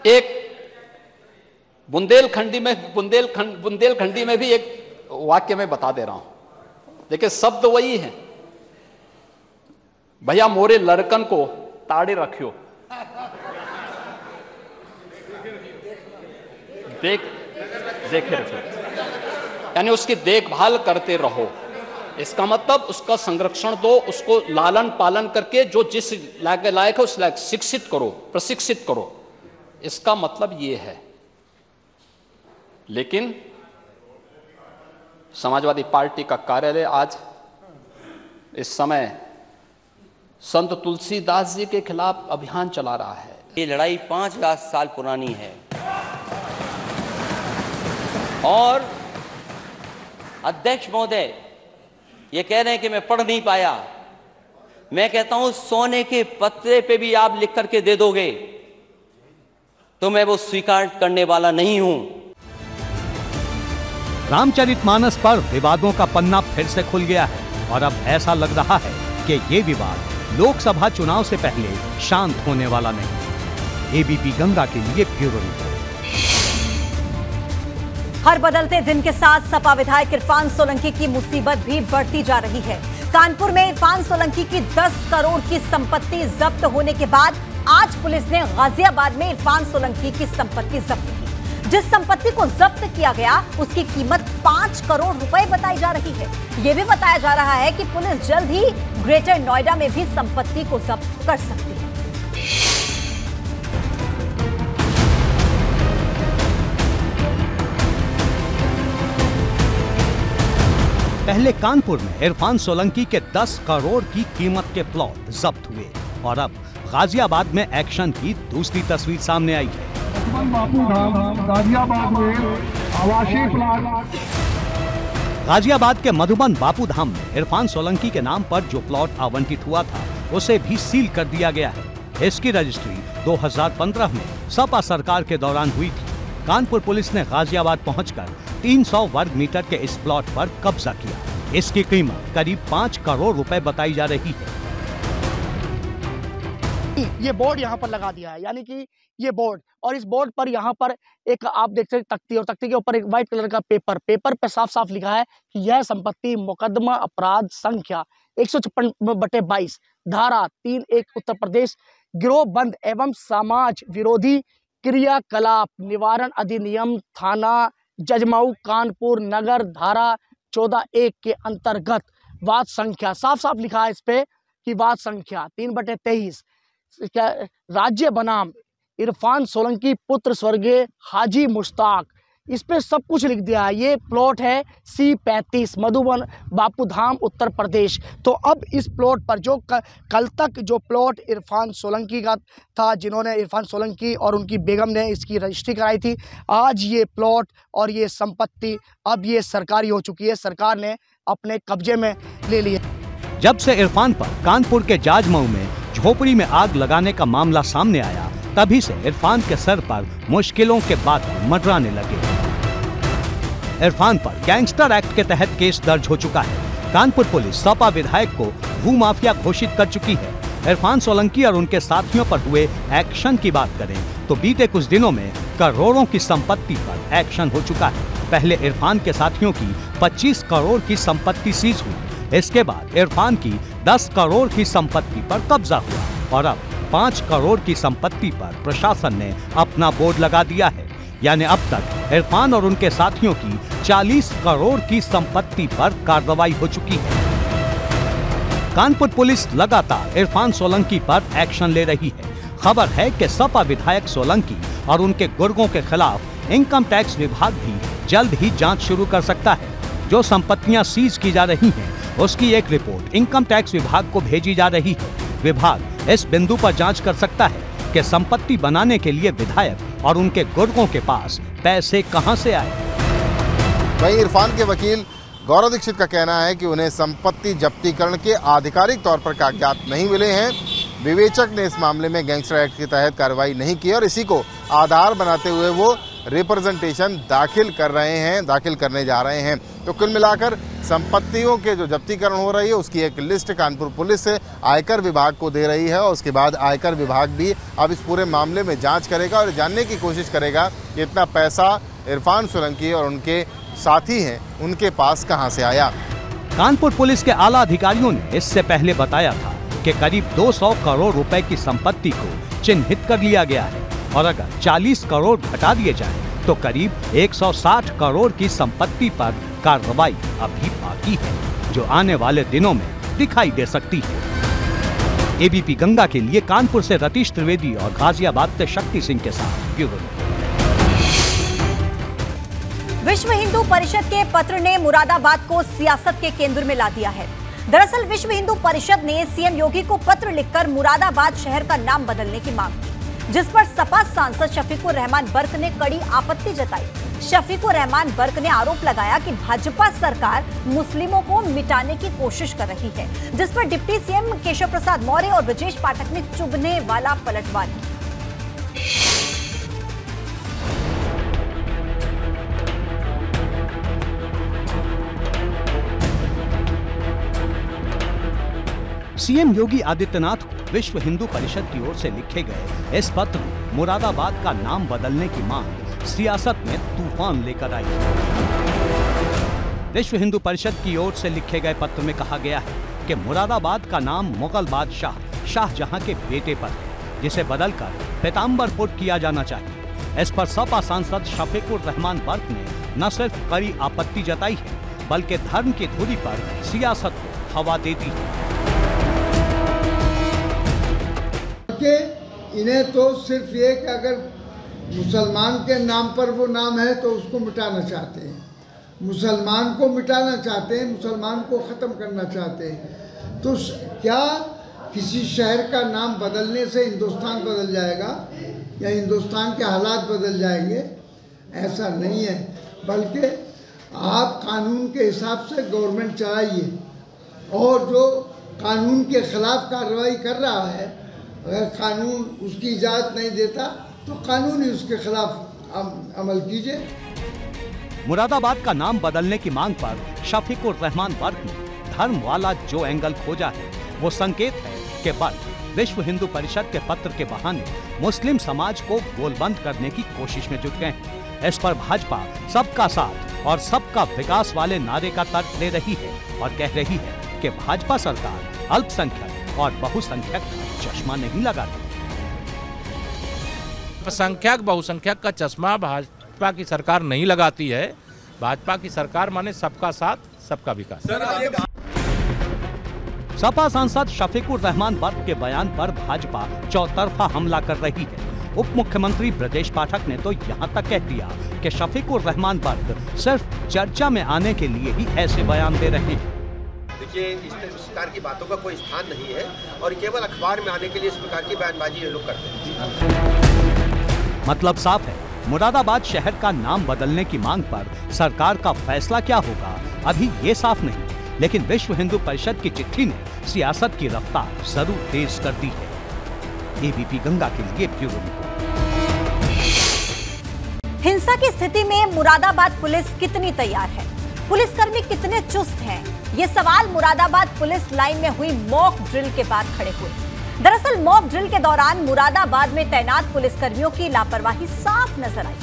एक बुंदेलखंडी में भी एक वाक्य में बता दे रहा हूं, देखिए शब्द वही है, भैया मोरे लड़कन को ताड़े रखियो, देखे रखियो, यानी उसकी देखभाल करते रहो। इसका मतलब उसका संरक्षण दो, उसको लालन पालन करके जो जिस लायक है उस लायक शिक्षित करो, प्रशिक्षित करो, इसका मतलब ये है। लेकिन समाजवादी पार्टी का कार्यालय आज इस समय संत तुलसीदास जी के खिलाफ अभियान चला रहा है। ये लड़ाई 5000 साल पुरानी है और अध्यक्ष महोदय ये कह रहे हैं कि मैं पढ़ नहीं पाया। मैं कहता हूं सोने के पत्रे पे भी आप लिख करके दे दोगे तो मैं वो स्वीकार करने वाला नहीं हूं। रामचरितमानस पर विवादों का पन्ना फिर से खुल गया है और अब ऐसा लग रहा है कि ये विवाद लोकसभा चुनाव से पहले शांत होने वाला नहीं। एबीपी गंगा के लिए ब्यूरो रिपोर्ट। हर बदलते दिन के साथ सपा विधायक इरफान सोलंकी की मुसीबत भी बढ़ती जा रही है। कानपुर में इरफान सोलंकी की 10 करोड़ की संपत्ति जब्त होने के बाद आज पुलिस ने गाजियाबाद में इरफान सोलंकी की संपत्ति जब्त की। जिस संपत्ति को जब्त किया गया उसकी कीमत 5 करोड़ रुपए बताई जा रही है। यह भी बताया जा रहा है कि पुलिस जल्द ही ग्रेटर नोएडा में भी संपत्ति को जब्त कर सकती है। पहले कानपुर में इरफान सोलंकी के 10 करोड़ की कीमत के प्लॉट जब्त हुए और अब गाजियाबाद में एक्शन की दूसरी तस्वीर सामने आई है। गाजियाबाद के मधुबन बापू धाम में इरफान सोलंकी के नाम पर जो प्लॉट आवंटित हुआ था उसे भी सील कर दिया गया है। इसकी रजिस्ट्री 2015 में सपा सरकार के दौरान हुई थी। कानपुर पुलिस ने गाजियाबाद पहुंचकर 300 वर्ग मीटर के इस प्लॉट पर कब्जा किया। इसकी कीमत करीब 5 करोड़ रुपए बताई जा रही है। ये बोर्ड यहाँ पर लगा दिया है, यानी कि ये बोर्ड, और इस बोर्ड पर यहाँ पर एक आप देख सकते तख्ती, और तख्ती के ऊपर एक व्हाइट कलर का पेपर पे साफ साफ लिखा है कि यह संपत्ति मुकदमा अपराध संख्या 156/22 धारा 3(1) उत्तर प्रदेश गिरोह बंद एवं समाज विरोधी क्रियाकलाप निवारण अधिनियम थाना जजमऊ कानपुर नगर धारा 14(1) के अंतर्गत वाद संख्या साफ साफ लिखा है इस पे कि वाद संख्या 3/23 राज्य बनाम इरफान सोलंकी पुत्र स्वर्गीय हाजी मुश्ताक, इस पे सब कुछ लिख दिया है। ये प्लॉट है C35 मधुबन बापू धाम उत्तर प्रदेश। तो अब इस प्लॉट पर जो कल तक जो प्लॉट इरफान सोलंकी का था, जिन्होंने इरफान सोलंकी और उनकी बेगम ने इसकी रजिस्ट्री कराई थी, आज ये प्लॉट और ये संपत्ति अब ये सरकारी हो चुकी है, सरकार ने अपने कब्जे में ले लिया। जब से इरफान पर कानपुर के जाजमऊ में झोपड़ी में आग लगाने का मामला सामने आया, तभी से इरफान के सर पर मुश्किलों के बादल मंडराने लगे। इरफान पर गैंगस्टर एक्ट के तहत केस दर्ज हो चुका है। कानपुर पुलिस सपा विधायक को भूमाफिया घोषित कर चुकी है। इरफान सोलंकी और उनके साथियों पर हुए एक्शन की बात करें तो बीते कुछ दिनों में करोड़ों की संपत्ति पर एक्शन हो चुका है। पहले इरफान के साथियों की 25 करोड़ की संपत्ति सीज हुई। इसके बाद इरफान की 10 करोड़ की संपत्ति पर कब्जा हुआ और अब 5 करोड़ की संपत्ति पर प्रशासन ने अपना बोर्ड लगा दिया है। यानी अब तक इरफान और उनके साथियों की 40 करोड़ की संपत्ति पर कार्रवाई हो चुकी है। कानपुर पुलिस लगातार इरफान सोलंकी पर एक्शन ले रही है। खबर है कि सपा विधायक सोलंकी और उनके गुर्गों के खिलाफ इनकम टैक्स विभाग भी जल्द ही जांच शुरू कर सकता है। जो संपत्तियां सीज की जा रही हैं, उसकी एक रिपोर्ट इनकम टैक्स विभाग को भेजी जा रही है। विभाग इस बिंदु पर जांच कर सकता है कि संपत्ति बनाने के लिए विधायक और उनके गुर्गों के पास पैसे कहां से आए। वहीं इरफान के वकील गौरव दीक्षित का कहना है कि उन्हें संपत्ति जब्तीकरण के आधिकारिक तौर पर कागजात नहीं मिले हैं। विवेचक ने इस मामले में गैंगस्टर एक्ट के तहत कार्रवाई नहीं की और इसी को आधार बनाते हुए वो रिप्रेजेंटेशन दाखिल करने जा रहे हैं। तो कुल मिलाकर संपत्तियों के जो जब्तीकरण हो रही है उसकी एक लिस्ट कानपुर पुलिस से आयकर विभाग को दे रही है और उसके बाद आयकर विभाग भी अब इस पूरे मामले में जांच करेगा और जानने की कोशिश करेगा कि इतना पैसा इरफान सोलंकी और उनके साथी हैं उनके पास कहां से आया। कानपुर पुलिस के आला अधिकारियों ने इससे पहले बताया था कि करीब 200 करोड़ रुपए की संपत्ति को चिन्हित कर लिया गया है और अगर 40 करोड़ घटा दिए जाए तो करीब 160 करोड़ की संपत्ति पर कार्रवाई अभी बाकी है, जो आने वाले दिनों में दिखाई दे सकती है। एबीपी गंगा के लिए कानपुर से रतीश त्रिवेदी और गाजियाबाद से शक्ति सिंह के साथ ब्यूरो रिपोर्ट। विश्व हिंदू परिषद के पत्र ने मुरादाबाद को सियासत के केंद्र में ला दिया है। दरअसल विश्व हिंदू परिषद ने सीएम योगी को पत्र लिखकर मुरादाबाद शहर का नाम बदलने की मांग की, जिस पर सपा सांसद शफीकुर रहमान बर्क ने कड़ी आपत्ति जताई। शफीकुर रहमान बर्क ने आरोप लगाया कि भाजपा सरकार मुस्लिमों को मिटाने की कोशिश कर रही है, जिस पर डिप्टी सीएम केशव प्रसाद मौर्य और ब्रजेश पाठक ने चुभने वाला पलटवार किया। सीएम योगी आदित्यनाथ को विश्व हिंदू परिषद की ओर से लिखे गए इस पत्र में मुरादाबाद का नाम बदलने की मांग सियासत में तूफान लेकर आई। विश्व हिंदू परिषद की ओर से लिखे गए पत्र में कहा गया है कि मुरादाबाद का नाम मुगल बादशाह शाहजहां के बेटे पर है, जिसे बदलकर पीताम्बरपुर किया जाना चाहिए। इस पर सपा सांसद शफीकुर रहमान बर्क ने न सिर्फ कड़ी आपत्ति जताई है, बल्कि धर्म की धुरी पर सियासत को हवा दे दी है। इन्हें तो सिर्फ ये कि अगर मुसलमान के नाम पर वो नाम है तो उसको मिटाना चाहते हैं, मुसलमान को मिटाना चाहते हैं, मुसलमान को ख़त्म करना चाहते हैं। तो क्या किसी शहर का नाम बदलने से हिंदुस्तान बदल जाएगा या हिंदुस्तान के हालात बदल जाएंगे? ऐसा नहीं है, बल्कि आप कानून के हिसाब से गवर्नमेंट चलाइए और जो कानून के खिलाफ कार्रवाई कर रहा है, अगर कानून उसकी इजाज़त नहीं देता तो कानून ही उसके खिलाफ अमल कीजिए। मुरादाबाद का नाम बदलने की मांग पर शफीकुर रहमान बर्क ने धर्म वाला जो एंगल खोजा है, वो संकेत है कि बर्क विश्व हिंदू परिषद के पत्र के बहाने मुस्लिम समाज को गोलबंद करने की कोशिश में जुट गए हैं। इस पर भाजपा सबका साथ और सबका विकास वाले नारे का तर्क दे रही है और कह रही है कि भाजपा सरकार अल्पसंख्यक और बहुसंख्यक चश्मा नहीं लगाती। संख्यक बहुसंख्यक का चश्मा भाजपा की सरकार नहीं लगाती है। भाजपा की सरकार माने सबका साथ सबका विकास। सपा सांसद शफीकुर रहमान बर्क के बयान पर भाजपा चौतरफा हमला कर रही है। उप मुख्यमंत्री ब्रजेश पाठक ने तो यहाँ तक कह दिया कि शफीकुर रहमान बर्क सिर्फ चर्चा में आने के लिए ही ऐसे बयान दे रहे हैं। देखिए, इस प्रकार की बातों का कोई स्थान नहीं है और केवल अखबार में आने के लिए इस प्रकार की बयानबाजी ये लोग करते हैं। मतलब साफ है, मुरादाबाद शहर का नाम बदलने की मांग पर सरकार का फैसला क्या होगा अभी ये साफ नहीं, लेकिन विश्व हिंदू परिषद की चिट्ठी ने सियासत की रफ्तार जरूर तेज कर दी है। एबीपी गंगा के लिए ब्यूरो रिपोर्ट। हिंसा की स्थिति में मुरादाबाद पुलिस कितनी तैयार है? पुलिसकर्मी कितने चुस्त हैं? ये सवाल मुरादाबाद पुलिस लाइन में हुई मॉक ड्रिल के बाद खड़े हुए। दरअसल मॉक ड्रिल के दौरान मुरादाबाद में तैनात पुलिसकर्मियों की लापरवाही साफ नजर आई।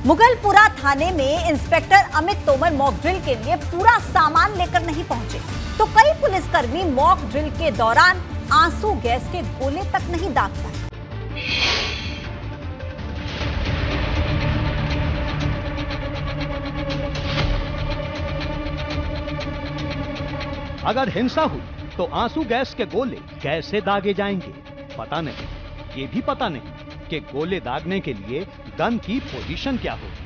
मुगलपुरा थाने में inspector Amit Tomar mock drill के लिए पूरा सामान लेकर नहीं पहुंचे, तो कई पुलिसकर्मी मॉक ड्रिल के दौरान आंसू गैस के गोले तक नहीं दागता। अगर हिंसा हुई तो आंसू गैस के गोले कैसे दागे जाएंगे पता नहीं। ये भी पता नहीं कि गोले दागने के लिए गन की पोजीशन क्या होगी।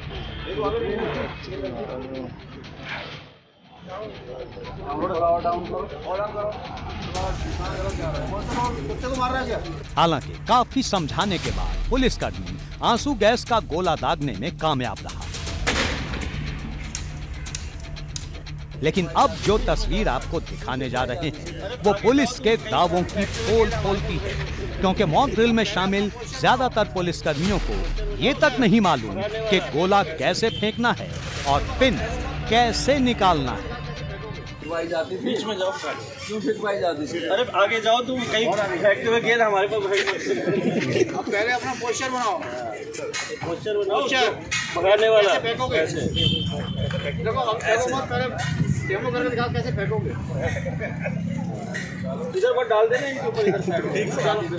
हालांकि काफी समझाने के बाद पुलिसकर्मी आंसू गैस का गोला दागने में कामयाब रहा। लेकिन अब जो तस्वीर आपको दिखाने जा रहे हैं वो पुलिस के दावों की पोल खोलती है, क्योंकि मॉक ड्रिल में शामिल ज्यादातर पुलिसकर्मियों को ये तक नहीं मालूम कि गोला कैसे फेंकना है और पिन कैसे निकालना है। बीच में जाओ, क्यों फिटवाई जाती? अरे आगे जाओ, तुम कहीं फेंकते हुए गेंद हमारे पास अब पहले अपना पोस्टर बनाओ, पोस्टर बनाओ पकड़ने वाला फेंकोगे। देखो हम फेंको मत, पहले डेमो करके दिखाओ कैसे फेंकोगे। इधर पर डाल देना इनके ऊपर, इधर ठीक से डाल दो,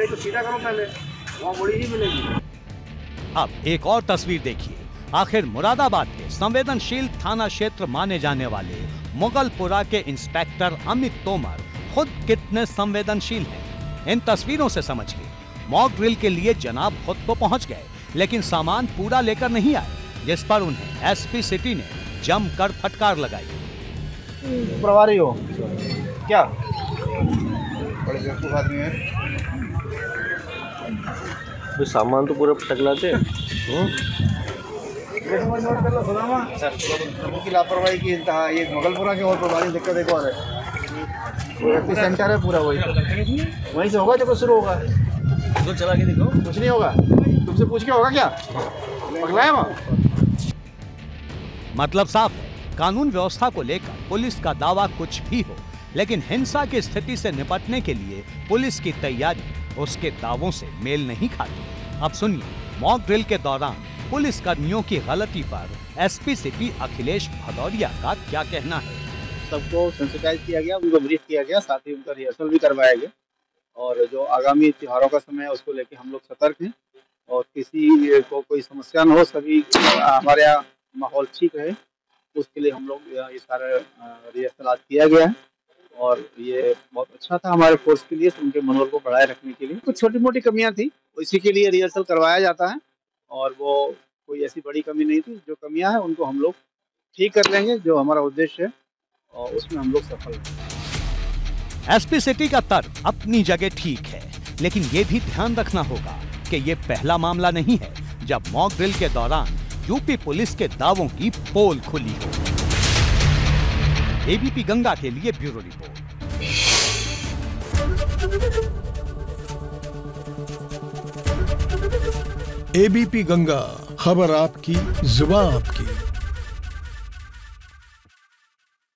तो सीधा करो पहले, वहाँ गोली ही मिलेगी। अब एक और तस्वीर देखिए। आखिर मुरादाबाद के संवेदनशील थाना क्षेत्र माने जाने वाले मुगलपुरा के इंस्पेक्टर अमित तोमर खुद कितने संवेदनशील हैं, इन तस्वीरों से समझिए। मॉक ड्रिल के लिए जनाब खुद तो पहुंच गए, लेकिन सामान पूरा लेकर नहीं आए, जिस पर उन्हें एसपी सिटी ने जमकर फटकार लगाई। प्रभारी हो क्या? बड़े बेवकूफ आदमी है। तो सामान तो पूरा पटक लाते की लापरवाही की इंतहा। ये मुगलपुरा के और प्रभारी दिक्कत एक और है, सेंटर है पूरा, वहीं से होगा जब शुरू होगा। तो चला के देखो, कुछ नहीं होगा, तुमसे पूछ के होगा क्या? पगलाया वहाँ। मतलब साफ है, कानून व्यवस्था को लेकर पुलिस का दावा कुछ भी हो, लेकिन हिंसा की स्थिति से निपटने के लिए पुलिस की तैयारी उसके दावों से मेल नहीं खाती। अब सुनिए मॉक ड्रिल के दौरान पुलिस कर्मियों की गलती पर एसपी सिटी अखिलेश भदौरिया का क्या कहना है। सबको सेंसिटाइज किया गया, उनको ब्रीफ किया गया, साथ ही उनका रिहर्सल भी करवाया गया, और जो आगामी त्योहारों का समय है उसको लेकर हम लोग सतर्क हैं, और किसी को कोई समस्या न हो, सभी हमारे यहाँ माहौल ठीक रहे, उसके लिए हम लोग ये सारा रिहर्सल आज किया गया है, और ये बहुत अच्छा था हमारे फोर्स के लिए, उनके मनोबल को बढ़ाए रखने के लिए। कुछ छोटी मोटी कमियां थी, इसी के लिए रिहर्सल करवाया जाता है, और वो कोई ऐसी बड़ी कमी नहीं थी। जो कमियां हैं उनको हम लोग ठीक कर लेंगे, जो हमारा उद्देश्य है, और उसमें हम लोग सफल हैं। एसपी सिटी का तर्क अपनी जगह ठीक है, लेकिन ये भी ध्यान रखना होगा कि ये पहला मामला नहीं है जब मॉक ड्रिल के दौरान यूपी पुलिस के दावों की पोल खुली हो। एबीपी गंगा के लिए ब्यूरो रिपोर्ट। एबीपी गंगा, खबर आपकी, जुबान आपकी।